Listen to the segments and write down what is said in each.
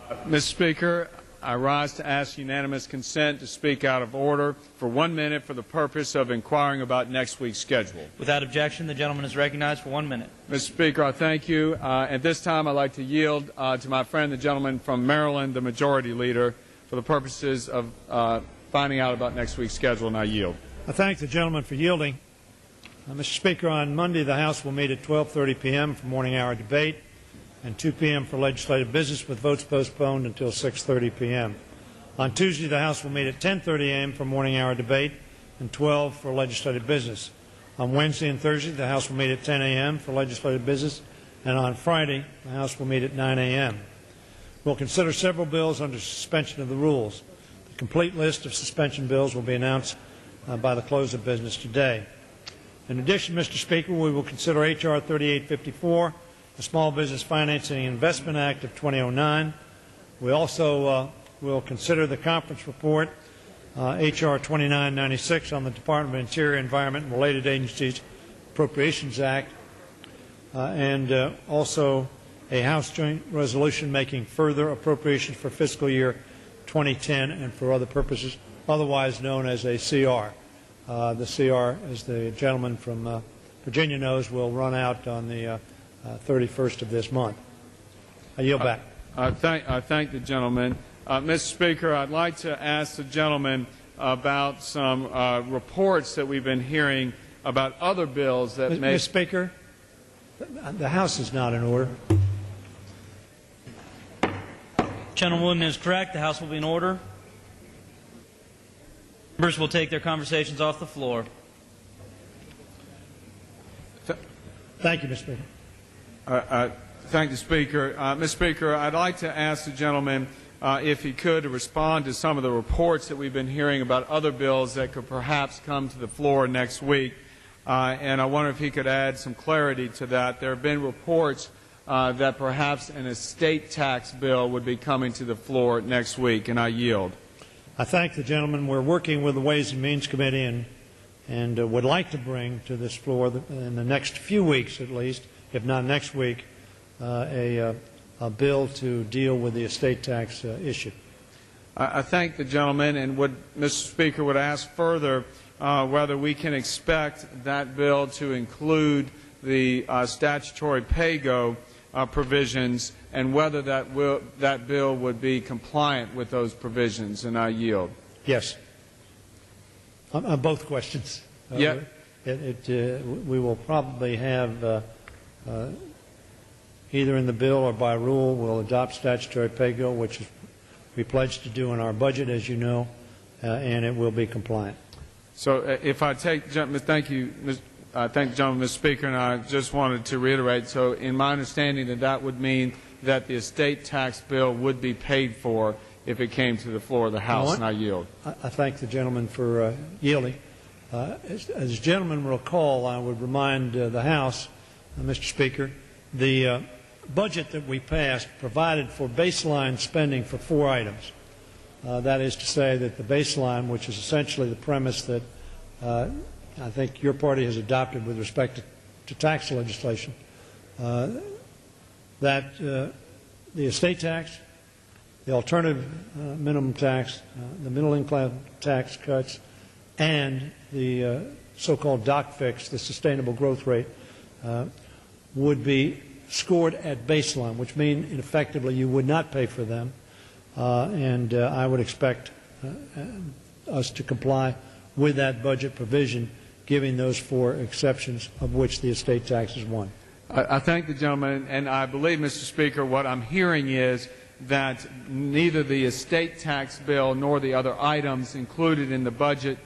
Mr. Speaker, I rise to ask unanimous consent to speak out of order for 1 minute for the purpose of inquiring about next week's schedule. Without objection, the gentleman is recognized for 1 minute. Mr. Speaker, I thank you. At this time, I'd like to yield to my friend, the gentleman from Maryland, the Majority Leader, for the purposes of finding out about next week's schedule, and I yield. I thank the gentleman for yielding. Mr. Speaker, on Monday, the House will meet at 12:30 p.m. for morning hour debate and 2 p.m. for legislative business, with votes postponed until 6:30 p.m. On Tuesday, the House will meet at 10:30 a.m. for morning hour debate and 12 for legislative business. On Wednesday and Thursday, the House will meet at 10 a.m. for legislative business, and on Friday, the House will meet at 9 a.m. We'll consider several bills under suspension of the rules. The complete list of suspension bills will be announced by the close of business today. In addition, Mr. Speaker, we will consider H.R. 3854, the Small Business Financing and Investment Act of 2009. We also will consider the conference report, H.R. 2996, on the Department of Interior, Environment, and Related Agencies Appropriations Act, and also a House joint resolution making further appropriations for fiscal year 2010 and for other purposes, otherwise known as a CR. The CR, as the gentleman from Virginia knows, will run out on the 31st of this month. I yield back. I thank the gentleman. Mr. Speaker, I'd like to ask the gentleman about some reports that we've been hearing about other bills that may... Mr. Speaker, the House is not in order. Gentlewoman is correct. The House will be in order. Members will take their conversations off the floor. Thank you, Mr. Speaker. Thank the Speaker. Mr. Speaker, I'd like to ask the gentleman if he could respond to some of the reports that we've been hearing about other bills that could perhaps come to the floor next week. And I wonder if he could add some clarity to that. There have been reports that perhaps an estate tax bill would be coming to the floor next week, and I yield. I thank the gentleman. We're working with the Ways and Means Committee and would like to bring to this floor in the next few weeks at least, if not next week, a bill to deal with the estate tax issue. I thank the gentleman, and Mr. Speaker would ask further whether we can expect that bill to include the statutory pay-go provisions, and whether that bill would be compliant with those provisions, and I yield. Yes. On both questions. Yeah. We will probably have either in the bill or by rule we'll adopt statutory pay-go, which we pledged to do in our budget, as you know, and it will be compliant. So if I take, thank you, thank the gentleman, Mr. Speaker, and I just wanted to reiterate, so in my understanding that would mean that the estate tax bill would be paid for if it came to the floor of the House, and I yield. I thank the gentleman for yielding. As the gentleman will recall, I would remind the House, Mr. Speaker, the budget that we passed provided for baseline spending for 4 items. That is to say that the baseline, which is essentially the premise that I think your party has adopted with respect to tax legislation, that the estate tax, the alternative minimum tax, the middle income tax cuts, and the so-called doc fix, the sustainable growth rate, would be scored at baseline, which means effectively you would not pay for them, and I would expect us to comply with that budget provision, giving those 4 exceptions, of which the estate tax is one. I thank the gentleman, and I believe, Mr. Speaker, what I'm hearing is that neither the estate tax bill nor the other items included in the budget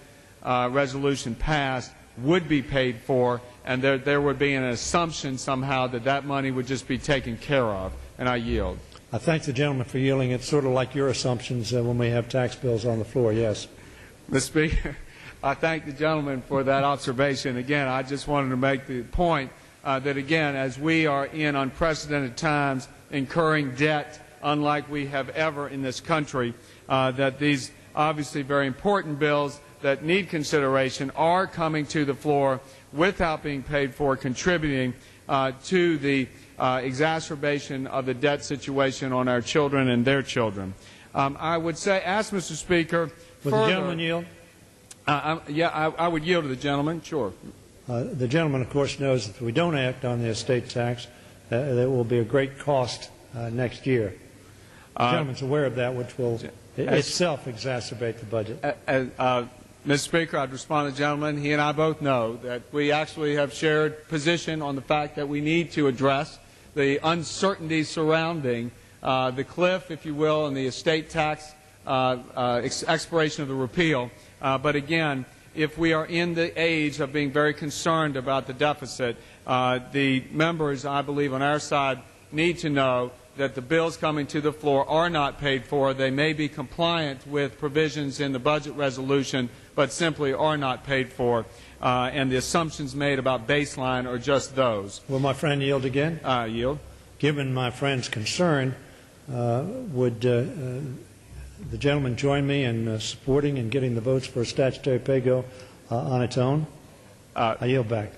resolution passed would be paid for, and there would be an assumption somehow that that money would just be taken care of, and I yield. I thank the gentleman for yielding. It's sort of like your assumptions when we have tax bills on the floor, yes. Mr. Speaker, I thank the gentleman for that observation. Again, I just wanted to make the point that, again, as we are in unprecedented times, incurring debt unlike we have ever in this country, that these obviously very important bills that need consideration are coming to the floor without being paid for, contributing to the exacerbation of the debt situation on our children and their children. I would ask Mr. Speaker, Would the gentleman yield? I would yield to the gentleman, sure. The gentleman, of course, knows that if we don't act on the estate tax, there will be a great cost next year. The gentleman's aware of that, which will itself exacerbate the budget. Mr. Speaker, I'd respond to the gentleman. He and I both know that we actually have shared position on the fact that we need to address the uncertainty surrounding the cliff, if you will, and the estate tax expiration of the repeal. But again, if we are in the age of being very concerned about the deficit, the members, I believe, on our side need to know that the bills coming to the floor are not paid for. They may be compliant with provisions in the budget resolution, but simply are not paid for. And the assumptions made about baseline are just those. Will my friend yield again? Yield. Given my friend's concern, would the gentleman join me in supporting and getting the votes for a statutory pay-go on its own? I yield back.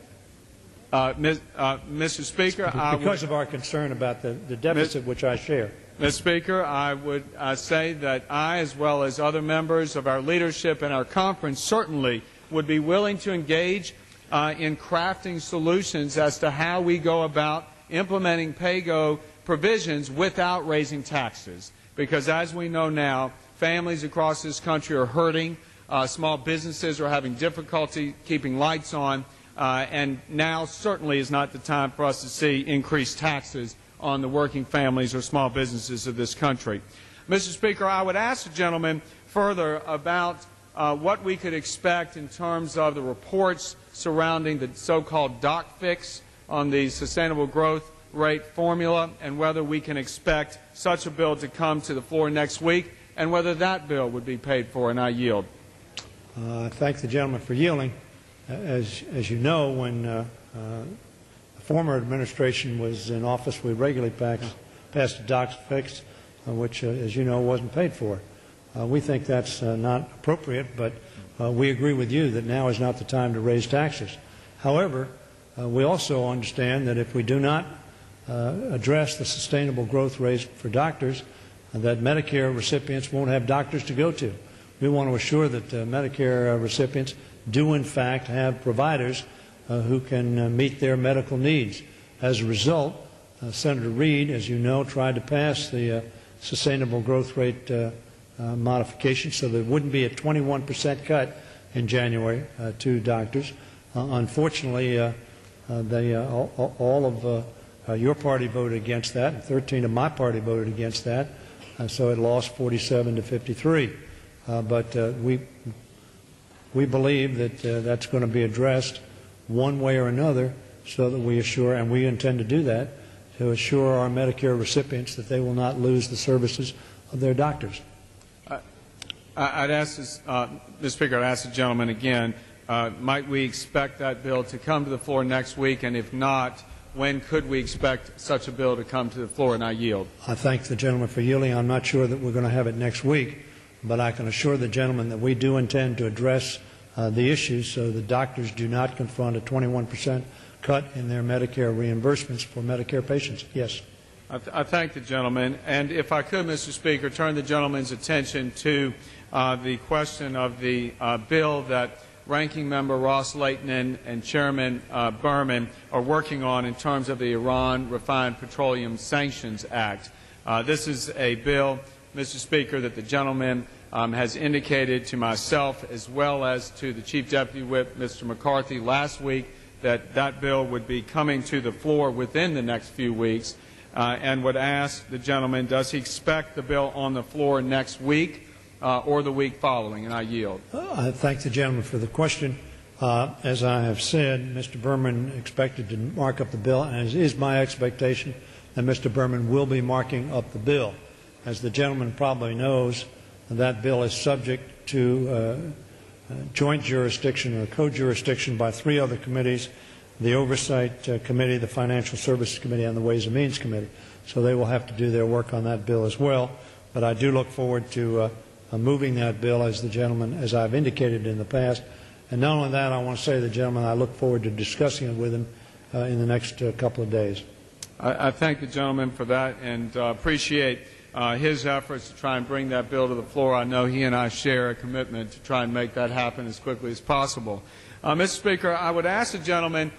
Mr. Speaker, because of our concern about the deficit, which I share. Mr. Speaker, I would say that I, as well as other members of our leadership and our conference, certainly would be willing to engage in crafting solutions as to how we go about implementing pay-go provisions without raising taxes. Because as we know now, families across this country are hurting. Small businesses are having difficulty keeping lights on. And now certainly is not the time for us to see increased taxes on the working families or small businesses of this country. Mr. Speaker, I would ask the gentleman further about what we could expect in terms of the reports surrounding the so-called doc fix on the sustainable growth rate formula, and whether we can expect such a bill to come to the floor next week, and whether that bill would be paid for. And I yield. I thank the gentleman for yielding. As you know, when the former administration was in office, we regularly passed a doc fix, which, as you know, wasn't paid for. We think that's not appropriate, but we agree with you that now is not the time to raise taxes. However, we also understand that if we do not address the sustainable growth rate for doctors, that Medicare recipients won't have doctors to go to. We want to assure that Medicare recipients do in fact have providers who can meet their medical needs. As a result, Senator Reid, as you know, tried to pass the sustainable growth rate modification so there wouldn't be a 21% cut in January to doctors. Unfortunately, all of your party voted against that, and 13 of my party voted against that, so it lost 47 to 53. But we believe that that's going to be addressed one way or another so that we assure, and we intend to do that, to assure our Medicare recipients that they will not lose the services of their doctors. I'd ask this, Mr. Speaker, I'd ask the gentleman again, might we expect that bill to come to the floor next week, and if not, when could we expect such a bill to come to the floor? And I yield. I thank the gentleman for yielding. I'm not sure that we're going to have it next week, but I can assure the gentleman that we do intend to address the issues so the doctors do not confront a 21% cut in their Medicare reimbursements for Medicare patients. Yes. I thank the gentleman. And if I could, Mr. Speaker, turn the gentleman's attention to the question of the bill that Ranking Member Ross Layton and Chairman Berman are working on in terms of the Iran Refined Petroleum Sanctions Act. This is a bill, Mr. Speaker, that the gentleman has indicated to myself as well as to the Chief Deputy Whip, Mr. McCarthy, last week that that bill would be coming to the floor within the next few weeks, and would ask the gentleman, does he expect the bill on the floor next week or the week following? And I yield. I thank the gentleman for the question. As I have said, Mr. Berman expected to mark up the bill, and it is my expectation that Mr. Berman will be marking up the bill. As the gentleman probably knows, that bill is subject to joint jurisdiction or co-jurisdiction by 3 other committees, the Oversight Committee, the Financial Services Committee, and the Ways and Means Committee. So they will have to do their work on that bill as well. But I do look forward to moving that bill, as the gentleman, as I've indicated in the past. And not only that, I want to say to the gentleman I look forward to discussing it with him in the next couple of days. I thank the gentleman for that and appreciate his efforts to try and bring that bill to the floor. I know he and I share a commitment to try and make that happen as quickly as possible. Mr. Speaker, I would ask the gentleman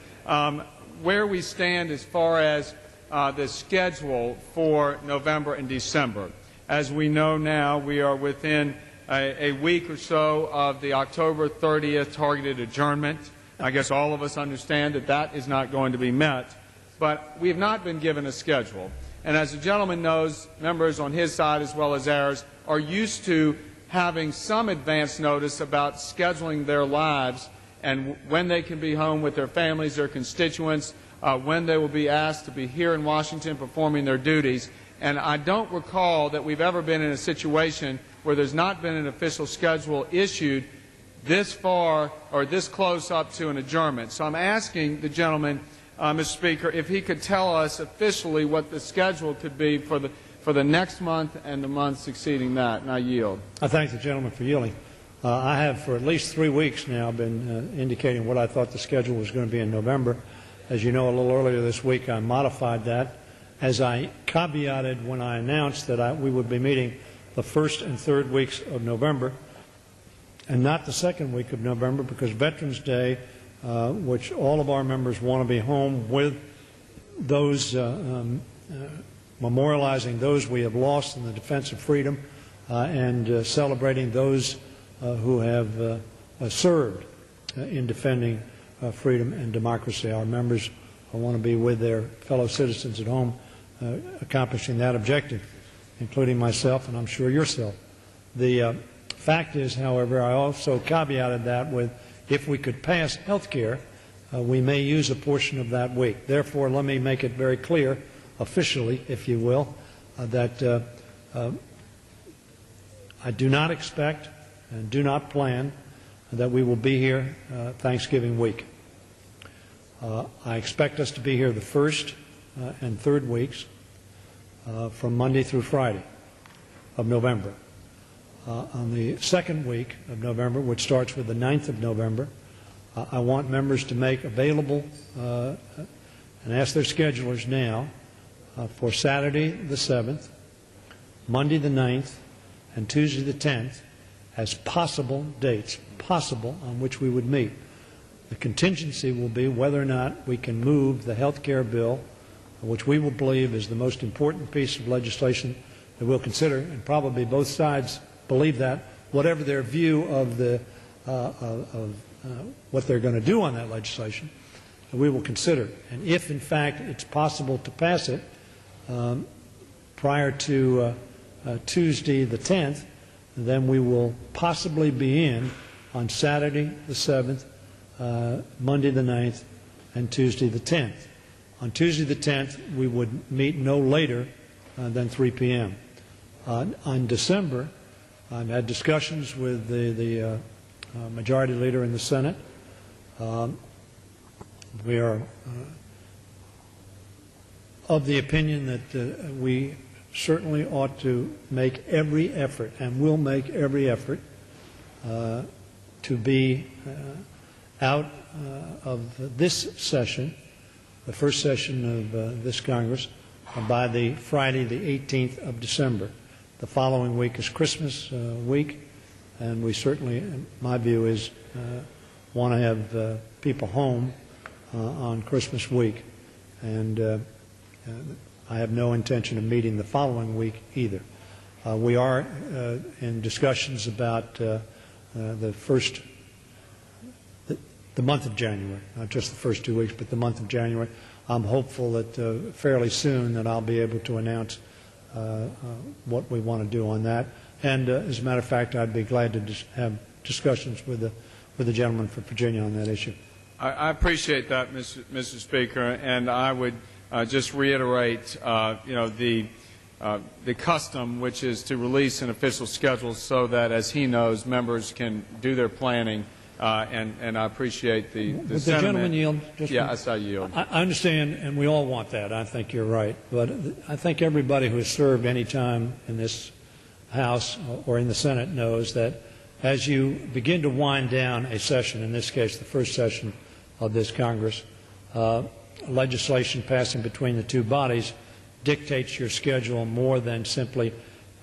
where we stand as far as the schedule for November and December. As we know now, we are within a week or so of the October 30th targeted adjournment. I guess all of us understand that that is not going to be met, but we have not been given a schedule. And as the gentleman knows, members on his side as well as ours are used to having some advance notice about scheduling their lives and when they can be home with their families, their constituents, when they will be asked to be here in Washington performing their duties. And I don't recall that we've ever been in a situation where there's not been an official schedule issued this far or this close up to an adjournment. So I'm asking the gentleman, Mr. Speaker, if he could tell us officially what the schedule could be for the next month and the month succeeding that, and I yield. I thank the gentleman for yielding. I have for at least 3 weeks now been indicating what I thought the schedule was going to be in November. As you know, a little earlier this week I modified that as I caveated when I announced that we would be meeting the first and third weeks of November and not the second week of November, because Veterans Day, which all of our members want to be home with those, memorializing those we have lost in the defense of freedom and celebrating those who have served in defending freedom and democracy. Our members want to be with their fellow citizens at home accomplishing that objective, including myself and I'm sure yourself. The fact is, however, I also caveated that with, if we could pass health care, we may use a portion of that week. Therefore, let me make it very clear, officially, if you will, that I do not expect and do not plan that we will be here Thanksgiving week. I expect us to be here the first and third weeks from Monday through Friday of November. On the second week of November, which starts with the 9th of November, I want members to make available and ask their schedulers now for Saturday the 7th, Monday the 9th, and Tuesday the 10th as possible dates, on which we would meet. The contingency will be whether or not we can move the health care bill, which we will believe is the most important piece of legislation that we'll consider, and probably both sides believe that, whatever their view of what they're going to do on that legislation, we will consider. And if, in fact, it's possible to pass it prior to Tuesday the 10th, then we will possibly be in on Saturday the 7th, Monday the 9th, and Tuesday the 10th. On Tuesday the 10th, we would meet no later than 3 p.m. On December, I've had discussions with the majority leader in the Senate. We are of the opinion that we certainly ought to make every effort, and will make every effort, to be out of this session, the first session of this Congress, by the Friday the 18th of December. The following week is Christmas week, and we certainly, my view is, want to have people home on Christmas week. And I have no intention of meeting the following week either. We are in discussions about the month of January, not just the first 2 weeks, but the month of January. I'm hopeful that fairly soon that I'll be able to announce what we want to do on that. And as a matter of fact, I'd be glad to have discussions with the gentleman from Virginia on that issue. I appreciate that, Mr. Speaker, and I would just reiterate, the custom, which is to release an official schedule so that, as he knows, members can do their planning. And I appreciate the Would the sentiment. gentleman yield? Yes, I yield. I understand, and we all want that. I think you're right. But I think everybody who has served any time in this House or in the Senate knows that as you begin to wind down a session, in this case the first session of this Congress, legislation passing between the two bodies dictates your schedule more than simply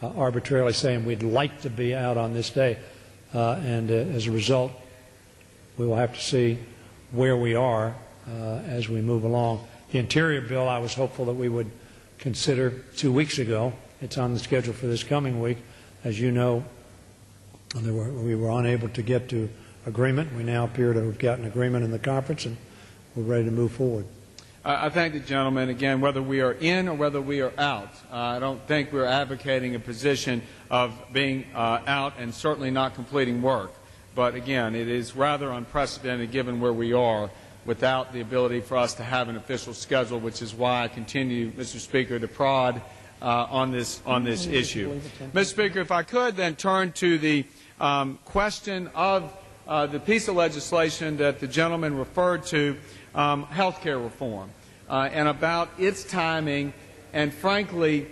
arbitrarily saying we'd like to be out on this day. As a result, we will have to see where we are as we move along. The Interior bill I was hopeful that we would consider 2 weeks ago. It's on the schedule for this coming week. As you know, we were unable to get to agreement. We now appear to have gotten agreement in the conference, and we're ready to move forward. I thank the gentleman again, whether we are in or whether we are out. I don't think we're advocating a position of being out and certainly not completing work. But again, it is rather unprecedented given where we are without the ability for us to have an official schedule, which is why I continue, Mr. Speaker, to prod on this issue. Mr. Speaker, if I could then turn to the question of the piece of legislation that the gentleman referred to, health care reform, and about its timing and, frankly,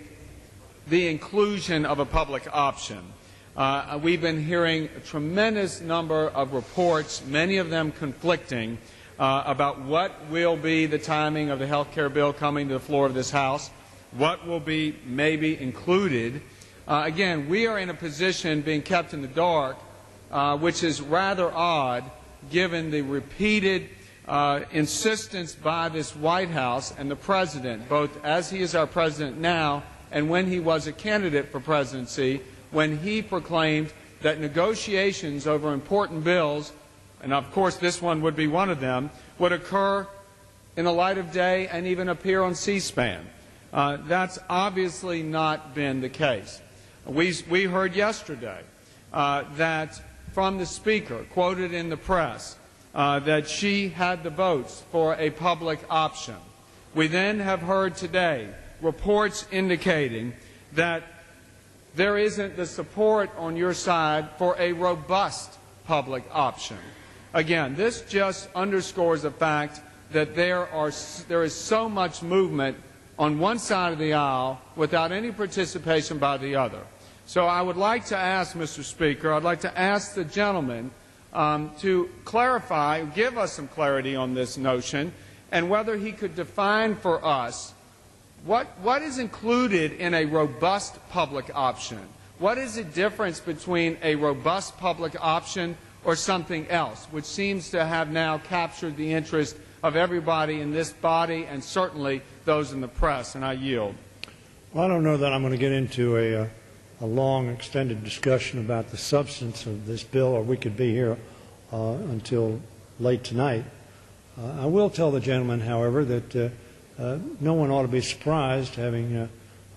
the inclusion of a public option. We've been hearing a tremendous number of reports, many of them conflicting, about what will be the timing of the health care bill coming to the floor of this House, what will be maybe included. Again, we are in a position being kept in the dark, which is rather odd given the repeated insistence by this White House and the President, both as he is our President now and when he was a candidate for presidency, when he proclaimed that negotiations over important bills, and of course this one would be one of them, would occur in the light of day and even appear on C-SPAN. That's obviously not been the case. We heard yesterday that from the Speaker, quoted in the press, that she had the votes for a public option. We then have heard today reports indicating that there isn't the support on your side for a robust public option. Again, this just underscores the fact that there is so much movement on one side of the aisle without any participation by the other. So I would like to ask, Mr. Speaker, I'd like to ask the gentleman to clarify, give us some clarity on this notion, and whether he could define for us what is included in a robust public option. What is the difference between a robust public option or something else, which seems to have now captured the interest of everybody in this body and certainly those in the press? And I yield. Well, I don't know that I'm going to get into a long, extended discussion about the substance of this bill, or we could be here until late tonight. I will tell the gentleman, however, that no one ought to be surprised, having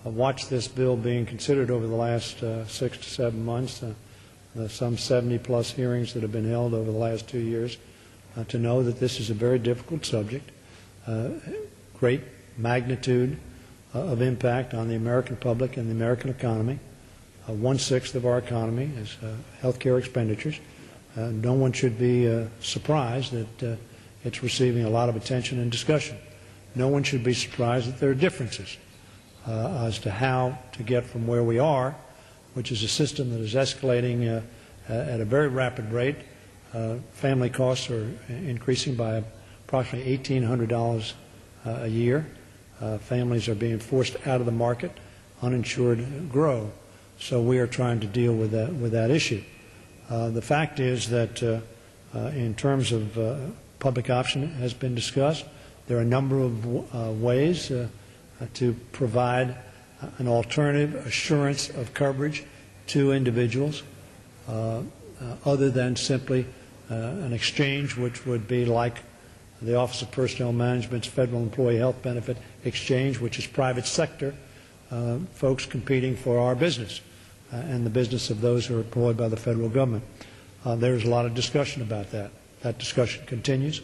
watched this bill being considered over the last 6 to 7 months, some 70-plus hearings that have been held over the last 2 years, to know that this is a very difficult subject, great magnitude of impact on the American public and the American economy. 1/6 of our economy is health care expenditures. No one should be surprised that it's receiving a lot of attention and discussion. No one should be surprised that there are differences as to how to get from where we are, which is a system that is escalating at a very rapid rate. Family costs are increasing by approximately $1,800 a year. Families are being forced out of the market, uninsured grow. So we are trying to deal with that issue. The fact is that in terms of public option has been discussed, there are a number of ways to provide an alternative assurance of coverage to individuals other than simply an exchange, which would be like the Office of Personnel Management's Federal Employee Health Benefit Exchange, which is private sector folks competing for our business and the business of those who are employed by the federal government. There's a lot of discussion about that. That discussion continues.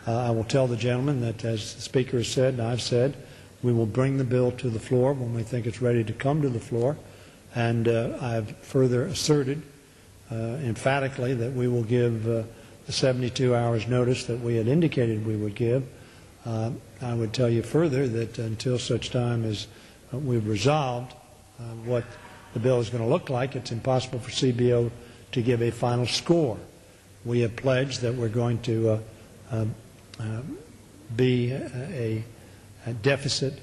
I will tell the gentleman that, as the Speaker has said and I've said, we will bring the bill to the floor when we think it's ready to come to the floor. And I've further asserted emphatically that we will give the 72 hours notice that we had indicated we would give. I would tell you further that until such time as we've resolved what the bill is going to look like, it's impossible for CBO to give a final score. We have pledged that we're going to be a deficit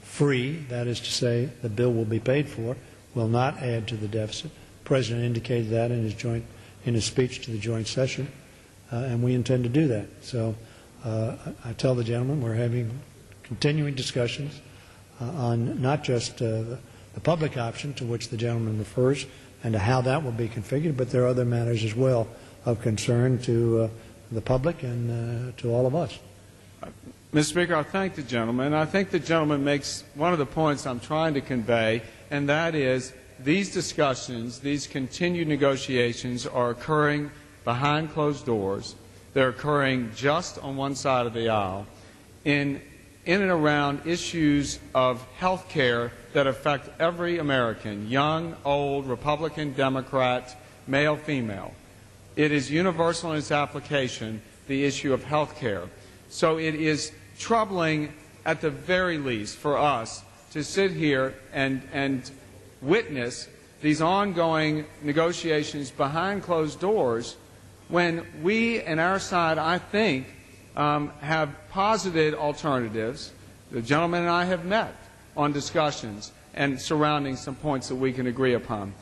free, that is to say the bill will be paid for, will not add to the deficit. The President indicated that in his speech to the joint session, and we intend to do that. So I tell the gentleman we're having continuing discussions on not just the public option to which the gentleman refers and to how that will be configured, but there are other matters as well of concern to the public and to all of us. Mr. Speaker, I thank the gentleman. I think the gentleman makes one of the points I'm trying to convey, and that is these discussions, these continued negotiations are occurring behind closed doors. They're occurring just on one side of the aisle in and around issues of health care that affect every American, young, old, Republican, Democrat, male, female. It is universal in its application, the issue of health care. So it is troubling, at the very least, for us to sit here and witness these ongoing negotiations behind closed doors when we, on our side, I think, have posited alternatives. The gentleman and I have met on discussions and surrounding some points that we can agree upon.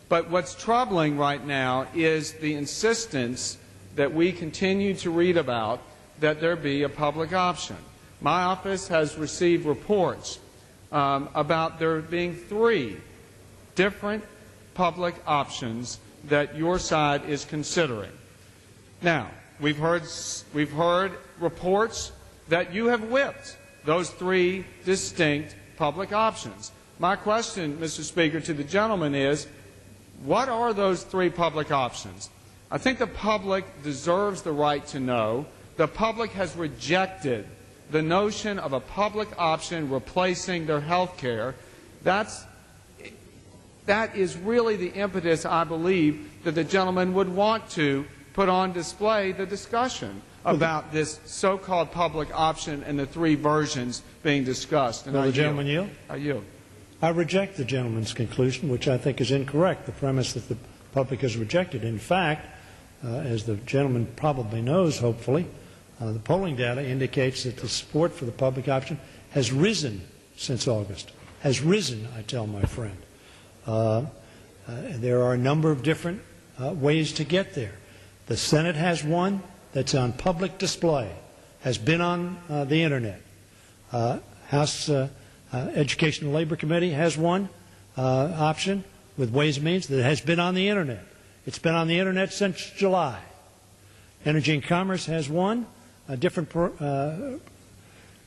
But what's troubling right now is the insistence that we continue to read about that there be a public option. My office has received reports about there being 3 different public options that your side is considering. Now, we've heard reports that you have whipped those 3 distinct public options. My question, Mr. Speaker, to the gentleman is, what are those 3 public options? I think the public deserves the right to know. The public has rejected the notion of a public option replacing their health care. That is really the impetus, I believe, that the gentleman would want to put on display the discussion about this so-called public option and the 3 versions being discussed. And Will the gentleman yield? I yield. I reject the gentleman's conclusion, which I think is incorrect, the premise that the public has rejected. In fact, as the gentleman probably knows, hopefully, the polling data indicates that the support for the public option has risen since August. Has risen, I tell my friend. There are a number of different ways to get there. The Senate has one that's on public display, has been on the Internet. House Education and Labor Committee has one option with Ways and Means that has been on the Internet. It's been on the Internet since July. Energy and Commerce has one, a different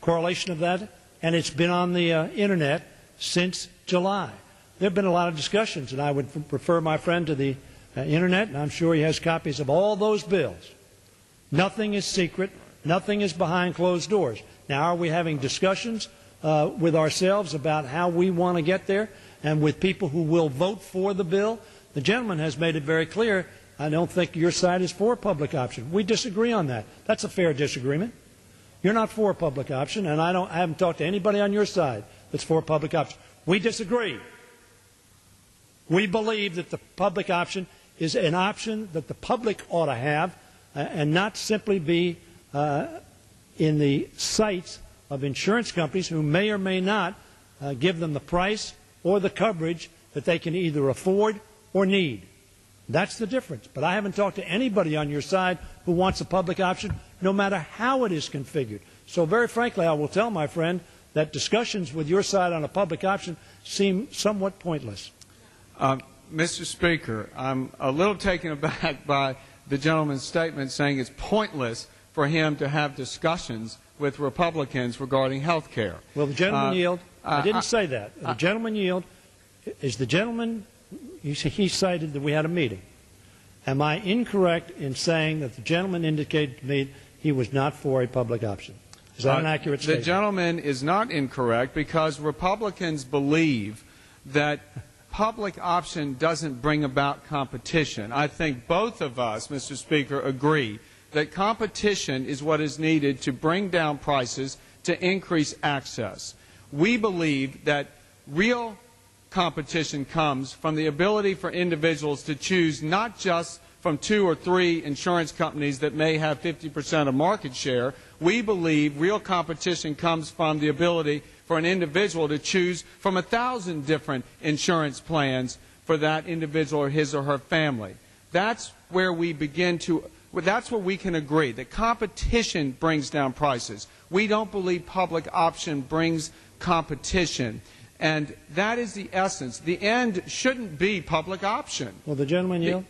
correlation of that, and it's been on the Internet since July. There have been a lot of discussions, and I would refer my friend to the Internet, and I'm sure he has copies of all those bills. Nothing is secret. Nothing is behind closed doors. Now, are we having discussions with ourselves about how we want to get there and with people who will vote for the bill? The gentleman has made it very clear, I don't think your side is for public option. We disagree on that. That's a fair disagreement. You're not for public option, and I haven't talked to anybody on your side that's for public option. We disagree. We believe that the public option is an option that the public ought to have and not simply be in the sights of insurance companies who may or may not give them the price or the coverage that they can either afford or need. That's the difference. But I haven't talked to anybody on your side who wants a public option, no matter how it is configured. So very frankly, I will tell my friend that discussions with your side on a public option seem somewhat pointless. Mr. Speaker, I'm a little taken aback by the gentleman's statement saying it's pointless for him to have discussions with Republicans regarding health care. Will the gentleman yield? I didn't say that. The gentleman yield. Is the gentleman, he cited that we had a meeting. Am I incorrect in saying that the gentleman indicated to me he was not for a public option? Is that an accurate statement? The gentleman is not incorrect because Republicans believe that public option doesn't bring about competition. I think both of us, Mr. Speaker, agree that competition is what is needed to bring down prices, to increase access. We believe that real competition comes from the ability for individuals to choose not just from 2 or 3 insurance companies that may have 50% of market share. We believe real competition comes from the ability for an individual to choose from 1,000 different insurance plans for that individual or his or her family. That's where we begin to, that's where we can agree that competition brings down prices. We don't believe public option brings competition. And that is the essence. The end shouldn't be public option. Will the gentleman yield?